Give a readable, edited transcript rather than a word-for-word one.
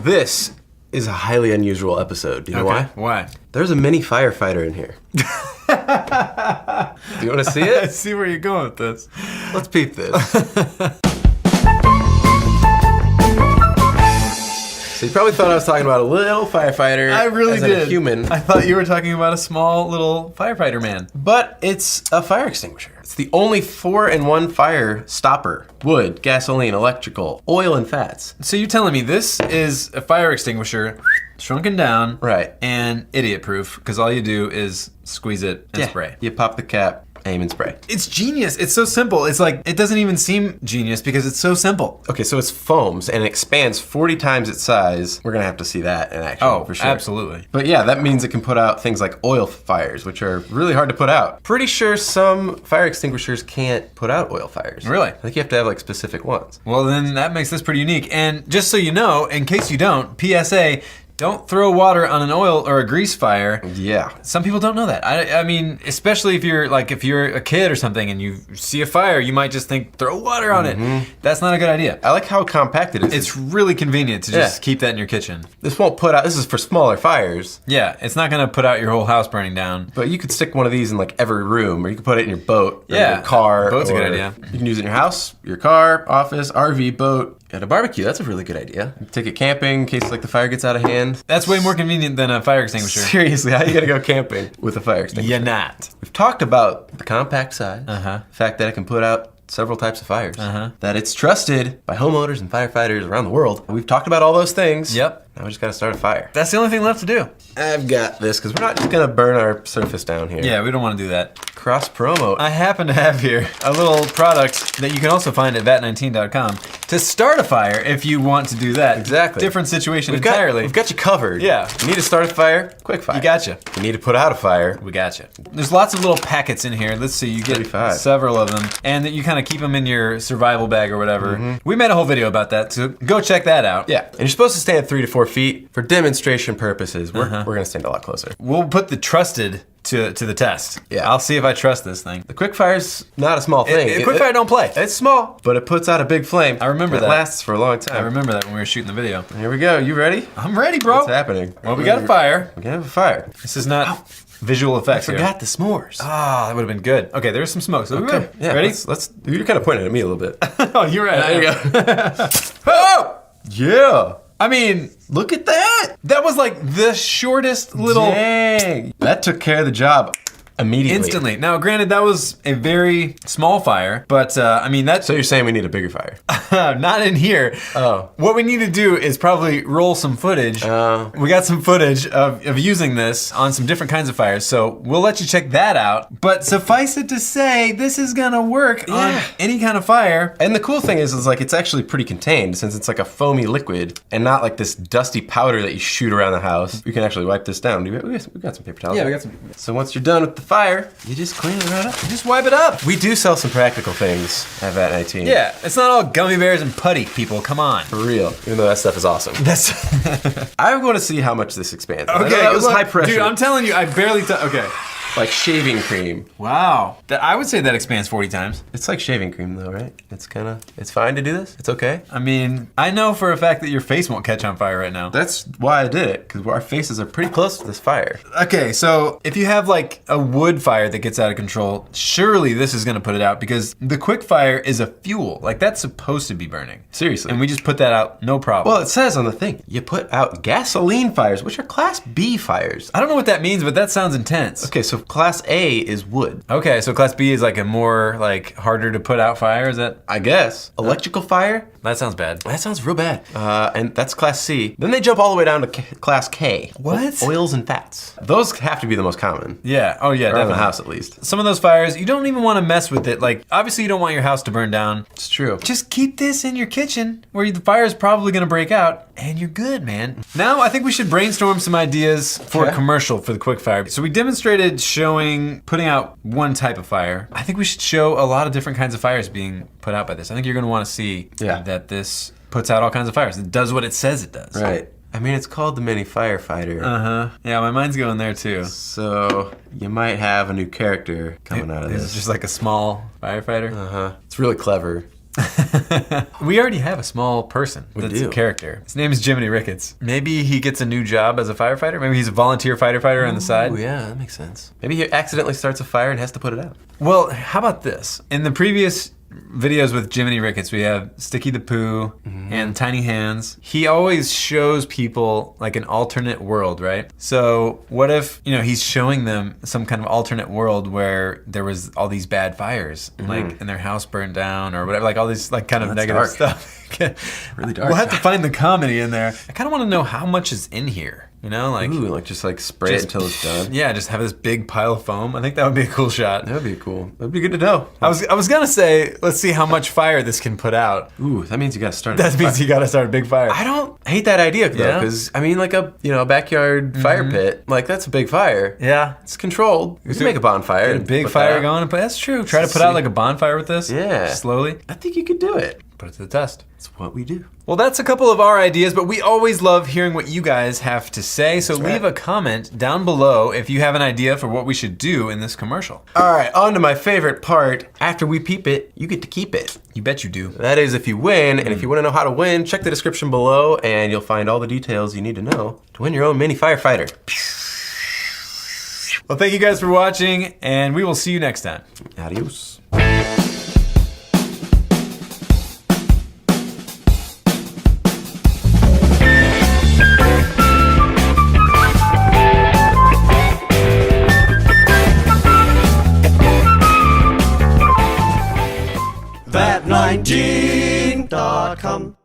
This is a highly unusual episode. Do you know why? Why? There's a mini firefighter in here. Do you want to see it? I see where you're going with this. Let's peep this. So you probably thought I was talking about a little firefighter. I really as did. A human. I thought you were talking about a small little firefighter man. But it's a fire extinguisher. It's the only 4-in-1 fire stopper. Wood, gasoline, electrical, oil, and fats. So you're telling me this is a fire extinguisher shrunken down, right, and idiot-proof, because all you do is squeeze it and spray. You pop the cap, aim and spray. It's genius. It's so simple. It's like, it doesn't even seem genius because it's so simple. Okay, so it's foams and it expands 40 times its size. We're gonna have to see that in action for sure. Absolutely. But yeah, that means it can put out things like oil fires, which are really hard to put out. Pretty sure some fire extinguishers can't put out oil fires. Really? I think you have to have like specific ones. Well, then that makes this pretty unique. And just so you know, in case you don't, PSA, don't throw water on an oil or a grease fire. Yeah. Some people don't know that. I mean, especially if you're a kid or something and you see a fire, you might just think, throw water on it. That's not a good idea. I like how compact it is. It's really convenient to just keep that in your kitchen. This won't put out, this is for smaller fires. Yeah, it's not gonna put out your whole house burning down. But you could stick one of these in like every room, or you could put it in your boat, or your car. Boat's a good idea. You can use it in your house, your car, office, RV, boat. At a barbecue, that's a really good idea. Take it camping in case like the fire gets out of hand. That's way more convenient than a fire extinguisher. Seriously, how you gonna go camping with a fire extinguisher? You're not. We've talked about the compact size, the fact that it can put out several types of fires, that it's trusted by homeowners and firefighters around the world. We've talked about all those things. Yep. Now we just gotta start a fire. That's the only thing left to do. I've got this, because we're not just gonna burn our surface down here. Yeah, we don't want to do that. Cross promo. I happen to have here a little product that you can also find at vat19.com to start a fire if you want to do that. Exactly. Different situation entirely. We've got you covered. Yeah. You need to start a fire, quick fire. You gotcha. You need to put out a fire. We gotcha. There's lots of little packets in here. Let's see, you get 35. several of them. And you kind of keep them in your survival bag or whatever. We made a whole video about that, so go check that out. Yeah, and you're supposed to stand 3 to 4 feet for demonstration purposes. We're gonna stand a lot closer. We'll put the trusted to the test. Yeah. I'll see if I trust this thing. The quick fire's not a small thing. Quick fire don't play. It's small, but it puts out a big flame. I remember that. It lasts for a long time. I remember that when we were shooting the video. Here we go. You ready? I'm ready, bro. What's happening? Well, we got a fire. We have a fire. This is not visual effects I forgot the s'mores. Ah, that would have been good. Okay, there's some smoke. So okay. Yeah, ready? Let's. You're kind of pointing at me a little bit. Oh, you're right. There you go. Oh! Yeah. I mean, Look at that. that was like the shortest little... Dang. That took care of the job immediately. Instantly. Now, granted, that was a very small fire, but I mean, that's So you're saying we need a bigger fire? not in here. Oh. What we need to do is probably roll some footage. We got some footage of using this on some different kinds of fires, so we'll let you check that out. But suffice it to say, this is gonna work on any kind of fire. And the cool thing is like it's actually pretty contained since it's like a foamy liquid and not like this dusty powder that you shoot around the house. We can actually wipe this down. We got some paper towels. Yeah, we got some. So once you're done with the fire, you just clean it right up. Just wipe it up. We do sell some practical things at Vat 19. Yeah, it's not all gummy bears and putty, people. Come on. For real. Even though that stuff is awesome. That's I'm going to see how much this expands. I know okay. that was look, high pressure. Dude, I'm telling you, I barely. Okay. Like shaving cream. Wow. I would say that expands 40 times. It's like shaving cream though, right? It's fine to do this. It's okay. I mean, I know for a fact that your face won't catch on fire right now. That's why I did it, because our faces are pretty close to this fire. Okay, so if you have like a wood fire that gets out of control, surely this is gonna put it out because the quick fire is a fuel. Like that's supposed to be burning. Seriously. And we just put that out, no problem. Well, it says on the thing, you put out gasoline fires, which are Class B fires. I don't know what that means, but that sounds intense. Okay, so Class A is wood. Okay, so Class B is like a more like harder to put out fire, is that? I guess. Electrical fire? That sounds bad. That sounds real bad. And that's Class C. Then they jump all the way down to Class K. What? Oils and fats. Those have to be the most common. Yeah, oh yeah, Around definitely. the house at least. Some of those fires, you don't even want to mess with it. Like, obviously you don't want your house to burn down. It's true. Just keep this in your kitchen where the fire is probably gonna break out and you're good, man. Now I think we should brainstorm some ideas for a commercial for the quick fire. So we demonstrated putting out one type of fire. I think we should show a lot of different kinds of fires being put out by this. I think you're gonna wanna see that this puts out all kinds of fires. It does what it says it does. Right. I mean, it's called the mini firefighter. Yeah, my mind's going there too. So you might have a new character coming out of this. It's just like a small firefighter. It's really clever. We already have a small person that's a character. His name is Jiminy Ricketts. Maybe he gets a new job as a firefighter. Maybe he's a volunteer firefighter on the side. Oh, yeah, that makes sense. Maybe he accidentally starts a fire and has to put it out. Well, how about this? In the previous videos with Jiminy Ricketts, we have Sticky the Pooh and Tiny Hands. He always shows people like an alternate world, right? So what if, he's showing them some kind of alternate world where there was all these bad fires, like and their house burned down or whatever, like all this like kind of negative stuff. Really dark. We'll have to find the comedy in there. I kind of want to know how much is in here. Like just spray it until it's done. Yeah, just have this big pile of foam. I think that would be a cool shot. That would be cool. That'd be good to know. I was gonna say, let's see how much fire this can put out. Ooh, that means you gotta start. That means you gotta start a big fire. I hate that idea though, because like a backyard fire pit, like that's a big fire. Yeah, it's controlled. You can make a bonfire. Get a big fire going, but that's true. Try to put out like a bonfire with this. Yeah, slowly. I think you could do it. Put it to the test. It's what we do. Well, that's a couple of our ideas, but we always love hearing what you guys have to say. So leave a comment down below if you have an idea for what we should do in this commercial. All right, on to my favorite part. After we peep it, you get to keep it. You bet you do. That That is if you win, and if you want to know how to win, check the description below and you'll find all the details you need to know to win your own mini firefighter. Well, thank you guys for watching, and we will see you next time. Adios. That19.com